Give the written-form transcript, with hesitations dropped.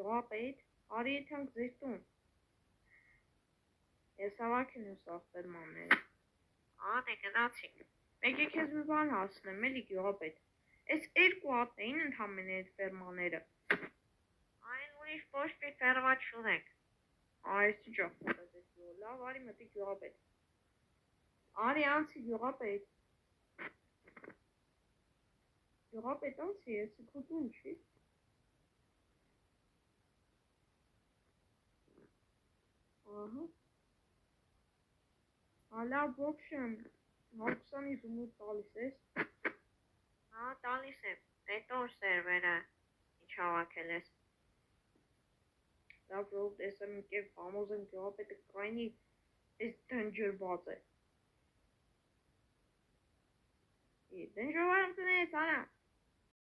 Գյուղապետ, արի եթանք ձեր տուն։ Ես հավաքել եմ սաղ ֆերմանները։ Դե գնացինք։ Մեկ քեզ մի բան հասնեմ, էլի գյուղապետ։ Այս երկու հատն էին ընդամենը այդ ֆերմաները։ Այն ուրիշ ոչ մի ֆերմա չունենք։ Այս ինչ ախտած է գյուղ։ Լավ, արի մտի գյուղապետ։ Արի անցի գյուղապետ։ Գյուղապետ անցի, ես քո տուն չի։ Ահա։ Լավ, ոբշեմ, հոգսանի զումուր տալիս ես։ Հա, տալիս եմ, հետո սերվերը, ինչ հավաքել ես։ Լավ, ժողովուրդ, ես եմ կերպ համոզեմ գյուղապետը կայնի, ես դնջրված է։ Դնջրված տնես, արա։